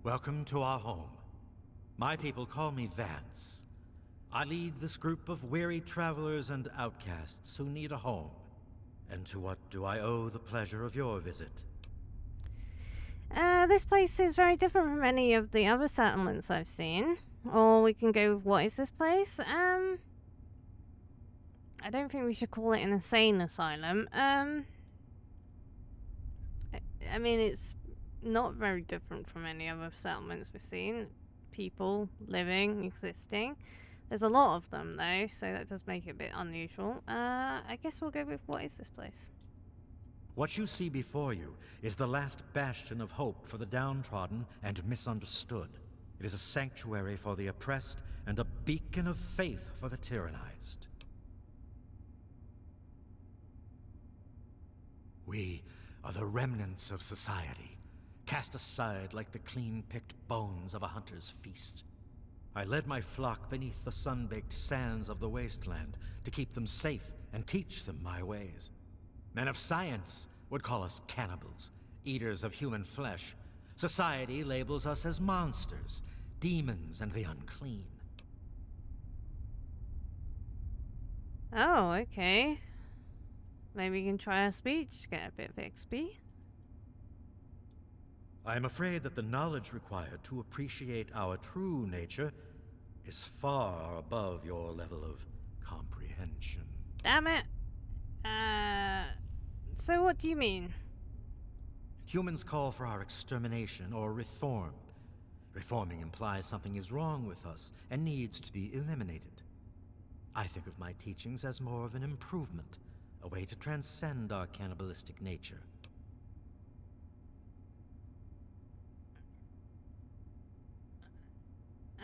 Welcome to our home. My people call me Vance. I lead this group of weary travelers and outcasts who need a home. And to what do I owe the pleasure of your visit? This place is very different from any of the other settlements I've seen. Or we can go, what is this place? I don't think we should call it an insane asylum. I mean, it's not very different from any other settlements we've seen. People living, existing. There's a lot of them though, so that does make it a bit unusual. I guess we'll go with, what is this place? What you see before you is the last bastion of hope for the downtrodden and misunderstood. It is a sanctuary for the oppressed and a beacon of faith for the tyrannized. We are the remnants of society, cast aside like the clean-picked bones of a hunter's feast. I led my flock beneath the sun-baked sands of the wasteland to keep them safe and teach them my ways. Men of science would call us cannibals, eaters of human flesh. Society labels us as monsters, demons and the unclean. Oh, okay. Maybe we can try our speech to get a bit of XP. I am afraid that the knowledge required to appreciate our true nature is far above your level of comprehension. Damn it. So what do you mean? Humans call for our extermination or reform. Reforming implies something is wrong with us and needs to be eliminated. I think of my teachings as more of an improvement, a way to transcend our cannibalistic nature.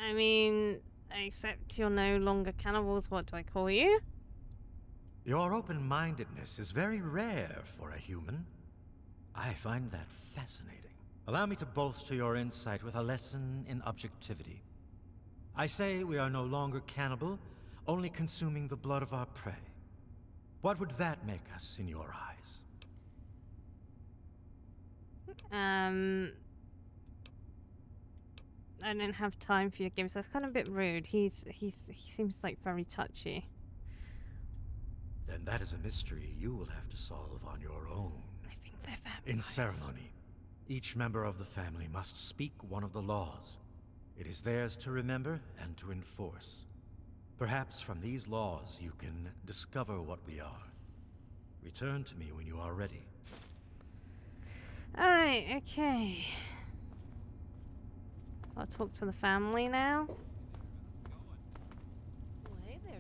I mean, except you're no longer cannibals, what do I call you? Your open-mindedness is very rare for a human. I find that fascinating. Allow me to bolster your insight with a lesson in objectivity. I say we are no longer cannibal, only consuming the blood of our prey. What would that make us in your eyes? I don't have time for your games. That's kind of a bit rude. He seems like very touchy. Then that is a mystery you will have to solve on your own. I think they're vampires. In ceremony, each member of the family must speak one of the laws. It is theirs to remember and to enforce. Perhaps from these laws you can discover what we are. Return to me when you are ready. Alright, okay. I'll talk to the family now.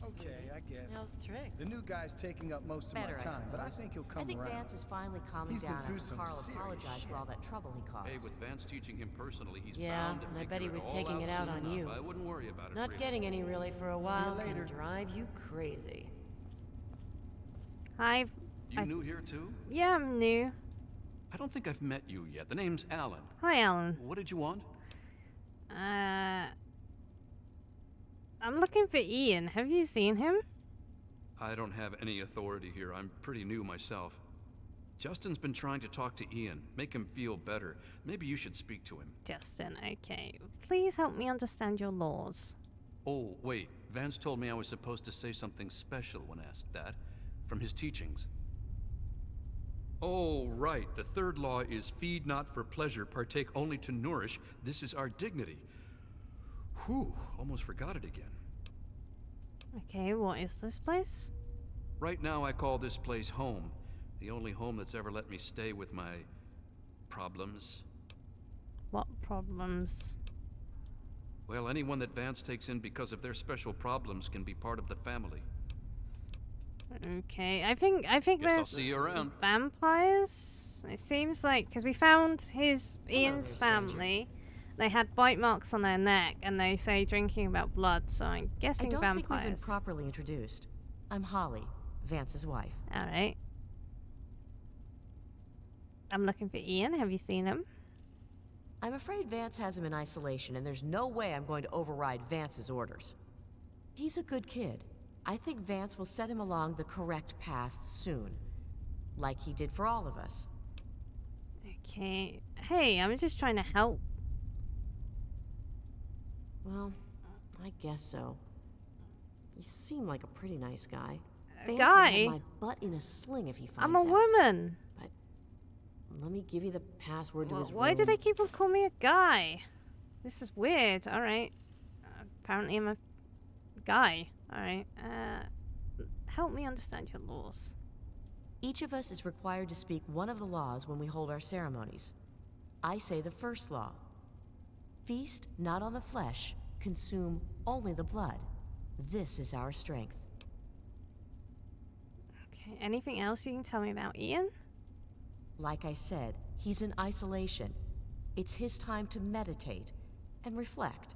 Okay, I guess. How's the trick? The new guy's taking up most of my time, but I think he'll come I think around. Vance is finally calming He's been down through after some Carl serious apologized shit. for all that trouble he caused. Hey, with Vance teaching him personally, he's Yeah, bound to and I figure bet he it was all taking it out soon on enough. you. I wouldn't worry about it. Not really. getting any really for a while can later. drive you crazy. Hi. You new here too? Yeah, I'm new. I don't think I've met you yet. The name's Alan. Hi, Alan. What did you want? I'm looking for Ian. Have you seen him? I don't have any authority here. I'm pretty new myself. Justin's been trying to talk to Ian, make him feel better. Maybe you should speak to him. Justin, okay. Please help me understand your laws. Oh, wait. Vance told me I was supposed to say something special when asked that. From his teachings. Oh, right. The third law is feed not for pleasure, partake only to nourish. This is our dignity. Whew, almost forgot it again. Okay, what is this place? Right now I call this place home. The only home that's ever let me stay with my problems. What problems? Well, anyone that Vance takes in because of their special problems can be part of the family. Okay, I think Guess they're I'll see you around. vampires. It seems like, because we found Ian's family. They had bite marks on their neck, and they say drinking about blood, so I'm guessing I don't think we've been vampires. properly introduced. I'm Holly, Vance's wife. Alright. I'm looking for Ian. Have you seen him? I'm afraid Vance has him in isolation, and there's no way I'm going to override Vance's orders. He's a good kid. I think Vance will set him along the correct path soon. Like he did for all of us. Okay. Hey, I'm just trying to help. Well, I guess so. You seem like a pretty nice guy. A Vance guy? will have my butt in a sling if he finds I'm a out. woman. But let me give you the password to his Why room. do they keep on calling me a guy? This is weird. All right. Apparently I'm a guy. All right. Help me understand your laws. Each of us is required to speak one of the laws when we hold our ceremonies. I say the first law. Feast not on the flesh, consume only the blood. This is our strength. Okay. Anything else you can tell me about Ian? Like I said, he's in isolation. It's his time to meditate and reflect.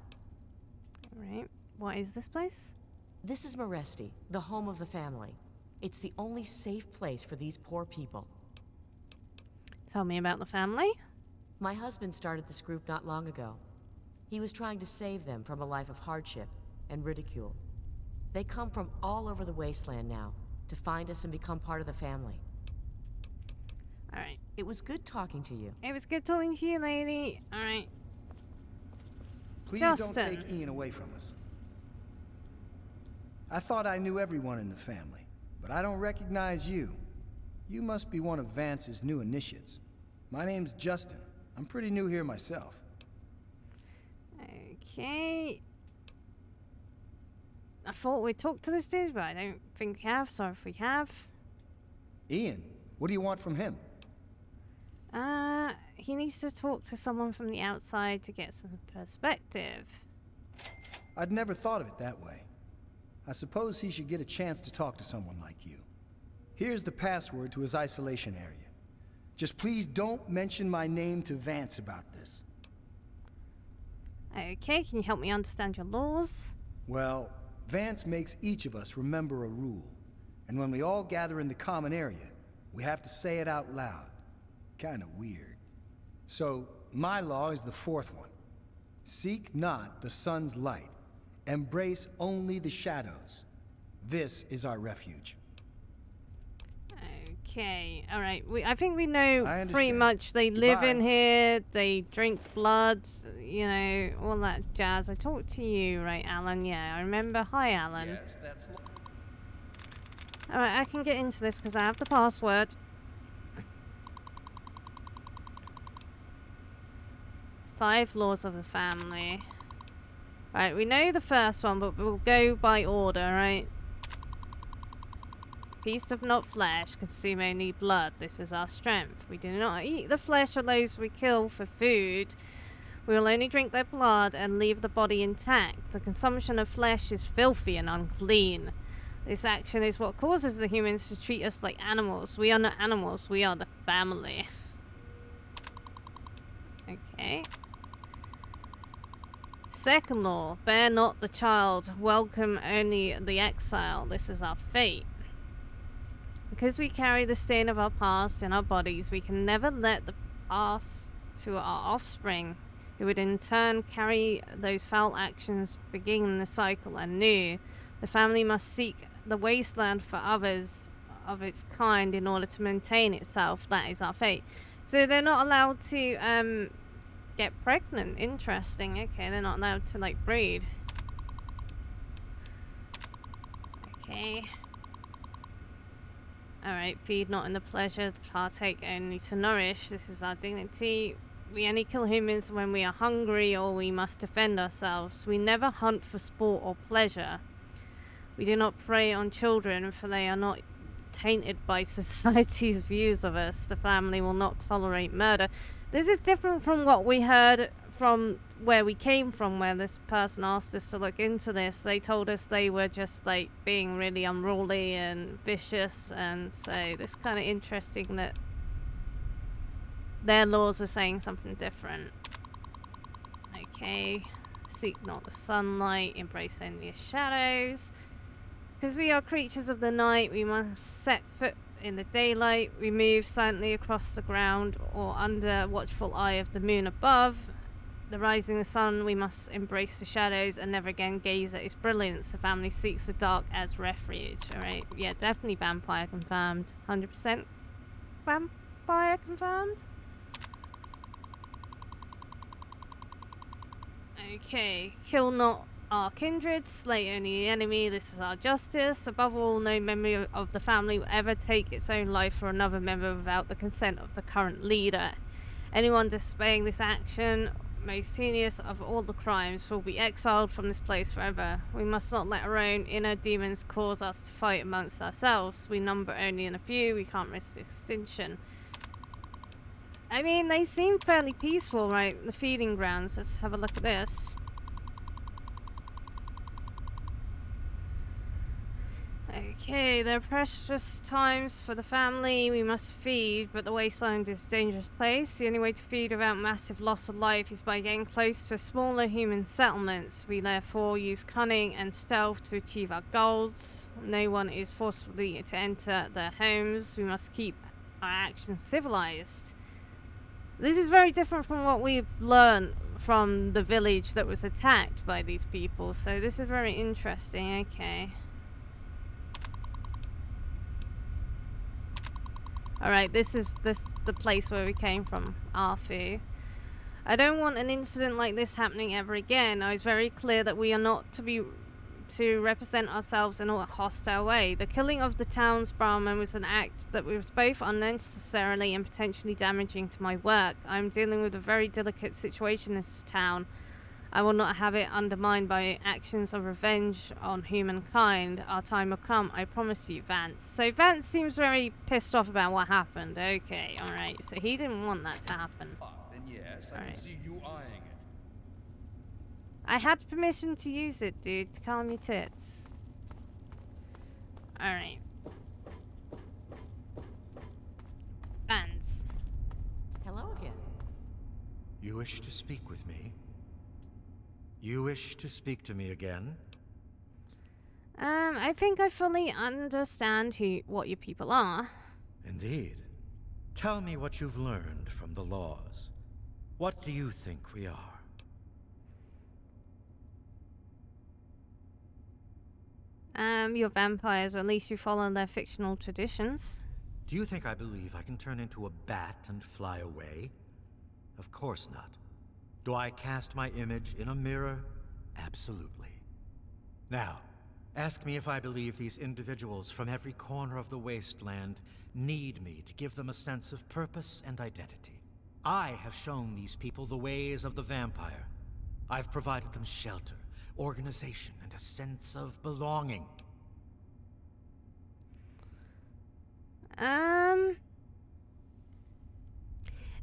All right. What is this place? This is Maresti, the home of the family. It's the only safe place for these poor people. Tell me about the family. My husband started this group not long ago. He was trying to save them from a life of hardship and ridicule. They come from all over the wasteland now to find us and become part of the family. All right. It was good talking to you. It was good talking to you, lady. All right. Please Justin. don't take Ian away from us. I thought I knew everyone in the family, but I don't recognize you. You must be one of Vance's new initiates. My name's Justin. I'm pretty new here myself. Okay. I thought we'd talk to this dude, but I don't think we have, so if we have... Ian, what do you want from him? He needs to talk to someone from the outside to get some perspective. I'd never thought of it that way. I suppose he should get a chance to talk to someone like you. Here's the password to his isolation area. Just please don't mention my name to Vance about this. Okay, can you help me understand your laws? Well, Vance makes each of us remember a rule. And when we all gather in the common area, we have to say it out loud. Kinda weird. So, my law is the fourth one. Seek not the sun's light. Embrace only the shadows. This is our refuge. Okay, alright. I think we know I pretty understand. much they live in Goodbye. here, they drink blood, you know, all that jazz. I talked to you, right, Alan? Yeah, I remember. Hi, Alan. Yes, that's... Alright, I can get into this because I have the password. 5 laws of the family. Right, we know the first one, but we'll go by order, right? Feast of not flesh, consume only blood. This is our strength. We do not eat the flesh of those we kill for food. We will only drink their blood and leave the body intact. The consumption of flesh is filthy and unclean. This action is what causes the humans to treat us like animals. We are not animals, we are the family. Okay. Second law, bear not the child, welcome only the exile. This is our fate. Because we carry the stain of our past in our bodies, we can never let the past to our offspring, who would in turn carry those foul actions, begin the cycle anew. The family must seek the wasteland for others of its kind in order to maintain itself. That is our fate. So they're not allowed to get pregnant. Interesting. Okay, they're not allowed to like breed. Okay. Alright, feed not in the pleasure, partake only to nourish. This is our dignity. We only kill humans when we are hungry or we must defend ourselves. We never hunt for sport or pleasure. We do not prey on children, for they are not tainted by society's views of us. The family will not tolerate murder. This is different from what we heard from where we came from, where this person asked us to look into this. They told us they were just like being really unruly and vicious, and so it's kind of interesting that their laws are saying something different. Okay, seek not the sunlight, embrace only the shadows. Because we are creatures of the night, we must set foot in the daylight. We move silently across the ground or under watchful eye of the moon above. The rising of the sun, we must embrace the shadows and never again gaze at its brilliance. The family seeks the dark as refuge. Alright, yeah, definitely vampire confirmed. 100% vampire confirmed. Okay, kill not our kindred, slay only the enemy, this is our justice. Above all, no member of the family will ever take its own life for another member without the consent of the current leader. Anyone displaying this action, most heinous of all the crimes, will be exiled from this place forever. We must not let our own inner demons cause us to fight amongst ourselves. We number only in a few, we can't risk extinction. I mean, they seem fairly peaceful, right? The feeding grounds. Let's have a look at this. Okay, there are precious times for the family. We must feed, but the wasteland is a dangerous place. The only way to feed without massive loss of life is by getting close to smaller human settlements. We therefore use cunning and stealth to achieve our goals. No one is forcefully to enter their homes. We must keep our actions civilized. This is very different from what we've learned from the village that was attacked by these people, so this is very interesting. Okay. Alright, this is the place where we came from, Arfu. I don't want an incident like this happening ever again. I was very clear that we are not to represent ourselves in a hostile way. The killing of the town's barman was an act that was both unnecessarily and potentially damaging to my work. I'm dealing with a very delicate situation in this town. I will not have it undermined by actions of revenge on humankind. Our time will come, I promise you, Vance. So Vance seems very pissed off about what happened. Okay, alright. So he didn't want that to happen. Then yes, I can see you eyeing it. I had permission to use it, dude, to calm your tits. Alright. Vance. Hello again. You wish to speak with me? You wish to speak to me again? I think I fully understand what your people are. Indeed. Tell me what you've learned from the laws. What do you think we are? You're vampires, or at least you follow their fictional traditions. Do you think I believe I can turn into a bat and fly away? Of course not. Do I cast my image in a mirror? Absolutely. Now, ask me if I believe these individuals from every corner of the wasteland need me to give them a sense of purpose and identity. I have shown these people the ways of the vampire. I've provided them shelter, organization, and a sense of belonging.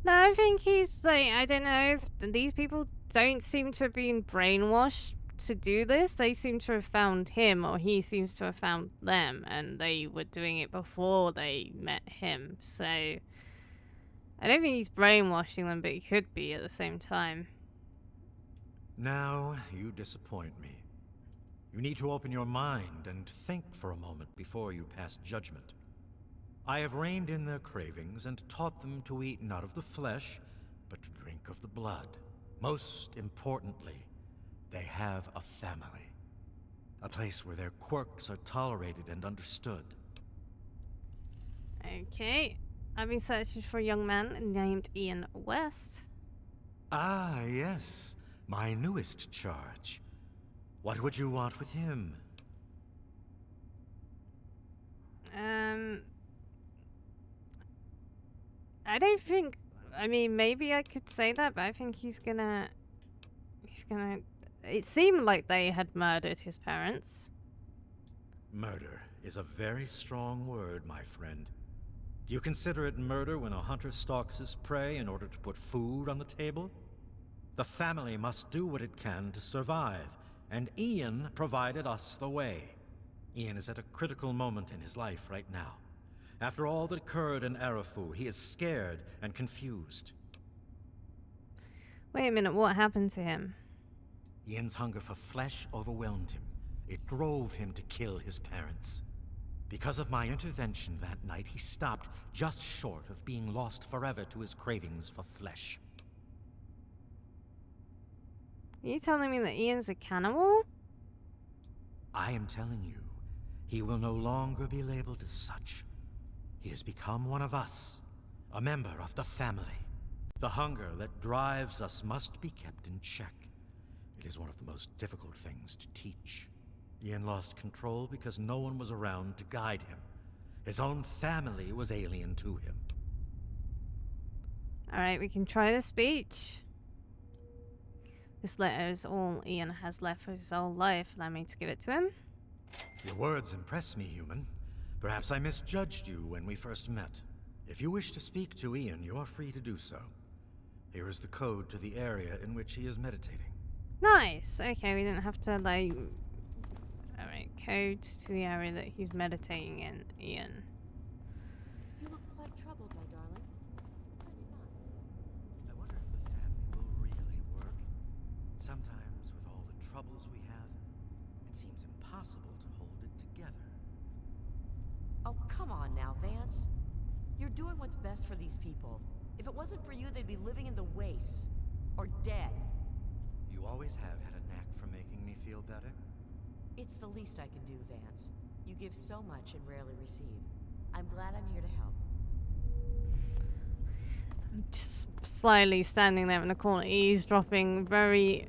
No, I think he's like, I don't know if these people don't seem to have been brainwashed to do this. They seem to have found him, or he seems to have found them, and they were doing it before they met him. So I don't think he's brainwashing them, but he could be at the same time. Now, you disappoint me. You need to open your mind and think for a moment before you pass judgment. I have reined in their cravings and taught them to eat not of the flesh, but to drink of the blood. Most importantly, they have a family. A place where their quirks are tolerated and understood. Okay. I've been searching for a young man named Ian West. Ah, yes. My newest charge. What would you want with him? I don't think... I mean, maybe I could say that, but I think he's gonna... It seemed like they had murdered his parents. Murder is a very strong word, my friend. Do you consider it murder when a hunter stalks his prey in order to put food on the table? The family must do what it can to survive, and Ian provided us the way. Ian is at a critical moment in his life right now. After all that occurred in Arafu, he is scared and confused. Wait a minute, what happened to him? Ian's hunger for flesh overwhelmed him. It drove him to kill his parents. Because of my intervention that night, he stopped just short of being lost forever to his cravings for flesh. Are you telling me that Ian's a cannibal? I am telling you, he will no longer be labeled as such. He has become one of us, a member of the family. The hunger that drives us must be kept in check. It is one of the most difficult things to teach. Ian lost control because no one was around to guide him. His own family was alien to him. Alright, we can try the speech. This letter is all Ian has left for his whole life. Allow me to give it to him. Your words impress me, human. Perhaps I misjudged you when we first met. If you wish to speak to Ian, you are free to do so. Here is the code to the area in which he is meditating. Nice! Okay, we didn't have to, like... Alright, code to the area that he's meditating in, Ian. You look quite troubled, my darling. I wonder if the family will really work. Sometimes, with all the troubles we have, it seems impossible to hold it together. Oh, come on now, Vance. You're doing what's best for these people. If it wasn't for you, they'd be living in the wastes. Or dead. You always have had a knack for making me feel better. It's the least I can do, Vance. You give so much and rarely receive. I'm glad I'm here to help. I'm just slyly standing there in the corner, eavesdropping very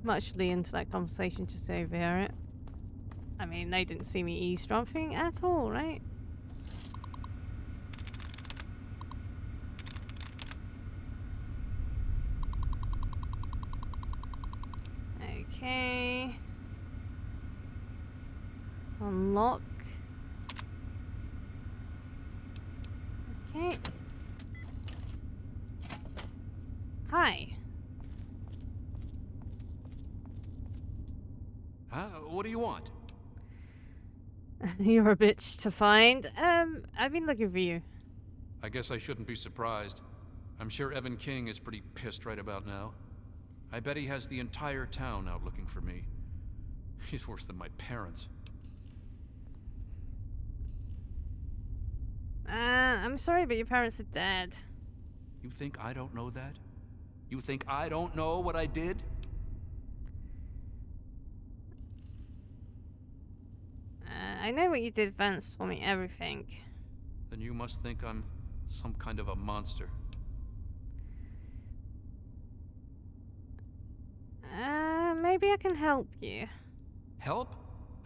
muchly into that conversation, just to overhear it. I mean, they didn't see me eavesdropping at all, right? Okay. Unlock. Okay. Hi. What do you want? You're a bitch to find. I've been looking for you. I guess I shouldn't be surprised. I'm sure Evan King is pretty pissed right about now. I bet he has the entire town out looking for me. He's worse than my parents. I'm sorry, but your parents are dead. You think I don't know that? You think I don't know what I did? I know what you did, Vance told me everything. Then you must think I'm some kind of a monster. Maybe I can help you. Help?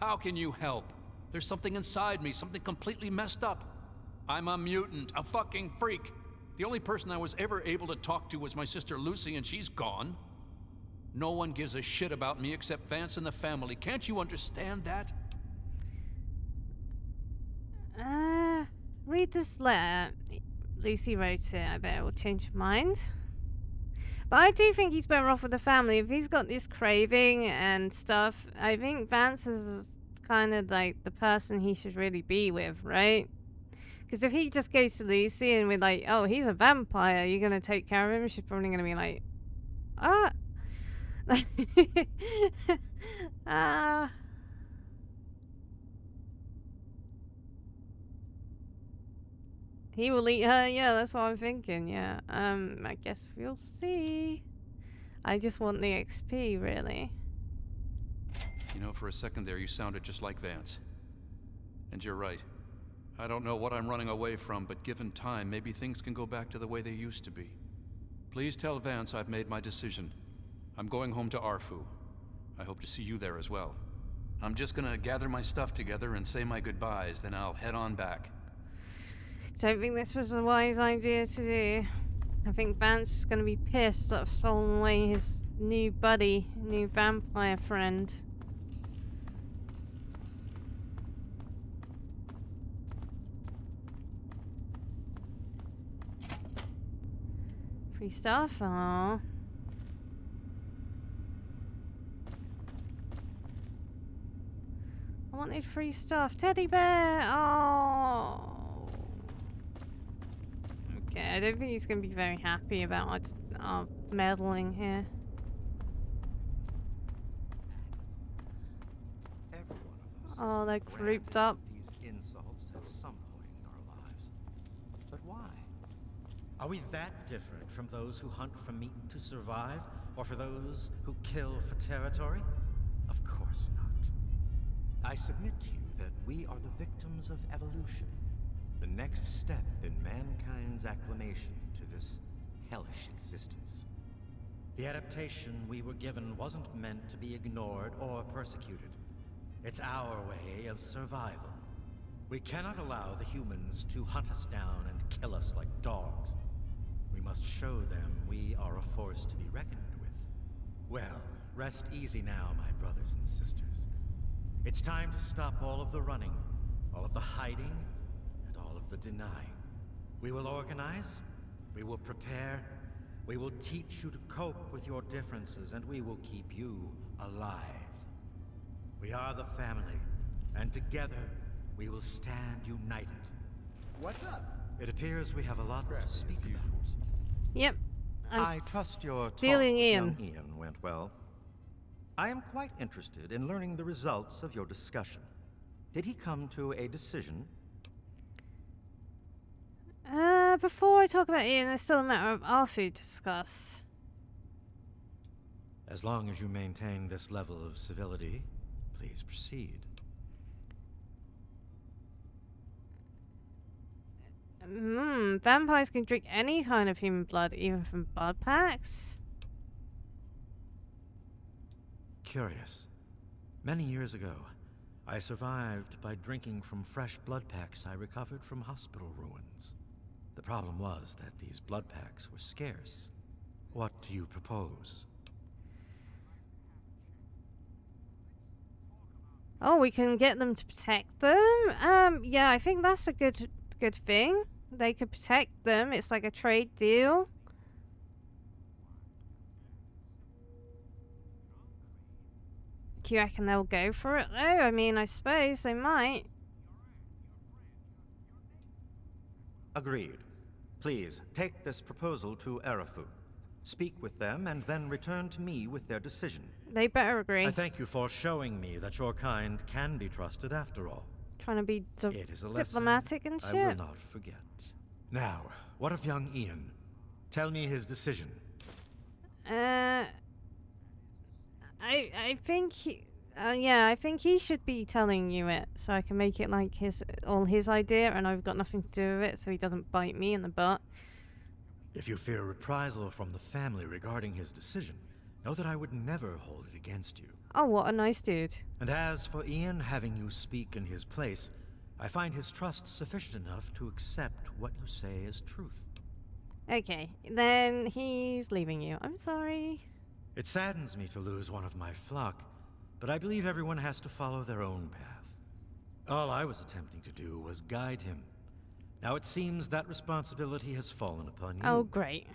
How can you help? There's something inside me, something completely messed up. I'm a mutant, a fucking freak. The only person I was ever able to talk to was my sister Lucy, and she's gone. No one gives a shit about me except Vance and the family. Can't you understand that? Read this letter. Lucy wrote it. I bet it will change your mind. But I do think he's better off with the family. If he's got this craving and stuff, I think Vance is kind of like the person he should really be with, right? Because if he just goes to Lucy and we're like, oh, he's a vampire, you're going to take care of him, she's probably going to be like, He will eat her, yeah, that's what I'm thinking, yeah. I guess we'll see. I just want the XP, really. You know, for a second there, you sounded just like Vance. And you're right. I don't know what I'm running away from, but given time, maybe things can go back to the way they used to be. Please tell Vance I've made my decision. I'm going home to Arfu. I hope to see you there as well. I'm just gonna gather my stuff together and say my goodbyes, then I'll head on back. Don't think this was a wise idea to do. I think Vance is going to be pissed that I've stolen away his new buddy, new vampire friend. Free stuff? Aww. I wanted free stuff. Teddy bear! Oh. Okay, I don't think he's going to be very happy about our meddling here. Every one of us Oh, has they're been grouped branded up. with these insults at some point in our lives. But why? Are we that different from those who hunt for meat to survive, or for those who kill for territory? Of course not. I submit to you that we are the victims of evolution, the next step in mankind's acclimation to this hellish existence. The adaptation we were given wasn't meant to be ignored or persecuted. It's our way of survival. We cannot allow the humans to hunt us down and kill us like dogs. We must show them we are a force to be reckoned with. Well, rest easy now, my brothers and sisters. It's time to stop all of the running, all of the hiding, and all of the denying. We will organize, we will prepare, we will teach you to cope with your differences, and we will keep you alive. We are the family, and together we will stand united. What's up? It appears we have a lot to speak about. Yep. I trust your stealing talk with Ian. young Ian went well. I am quite interested in learning the results of your discussion. Did he come to a decision? Before I talk about Ian, there's still a matter of our food to discuss. As long as you maintain this level of civility, please proceed. Vampires can drink any kind of human blood, even from blood packs? Curious. Many years ago, I survived by drinking from fresh blood packs I recovered from hospital ruins. The problem was that these blood packs were scarce. What do you propose? Oh, we can get them to protect them? Yeah, I think that's a good thing. They could protect them. It's like a trade deal. Do you reckon they'll go for it, though? I mean, I suppose they might. Agreed. Please, take this proposal to Arafu. Speak with them, and then return to me with their decision. They better agree. I thank you for showing me that your kind can be trusted after all. Trying to be It is a lesson diplomatic and shit. I will not forget. Now, what of young Ian? Tell me his decision. I think he... yeah, I think he should be telling you it, so I can make it like all his idea, and I've got nothing to do with it, so he doesn't bite me in the butt. If you fear reprisal from the family regarding his decision, know that I would never hold it against you. Oh, what a nice dude. And as for Ian having you speak in his place, I find his trust sufficient enough to accept what you say is truth. Okay, then he's leaving you. I'm sorry. It saddens me to lose one of my flock, but I believe everyone has to follow their own path. All I was attempting to do was guide him. Now it seems that responsibility has fallen upon you. Oh, great.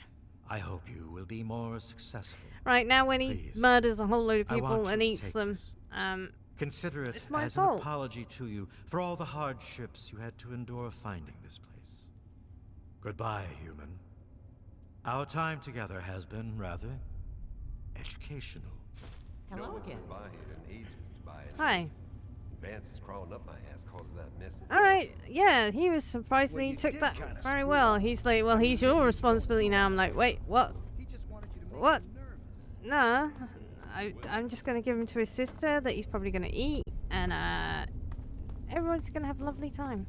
I hope you will be more successful. Right, now when he Please. murders a whole load of I want people you and to eats take them, this. Consider it it's my as fault. an apology to you for all the hardships you had to endure finding this place. Goodbye, human. Our time together has been rather educational. Hello again. By here in ages to buy it. Hi. Vance is crawling up my ass cause of that missing. Alright, yeah, he was surprised that Well, he you took did that kinda very screw well. up. He's like, well, he's your responsibility now. I'm like, wait, what? He just wanted you to make What? him nervous. No, I'm just gonna give him to his sister that he's probably gonna eat, and everyone's gonna have a lovely time.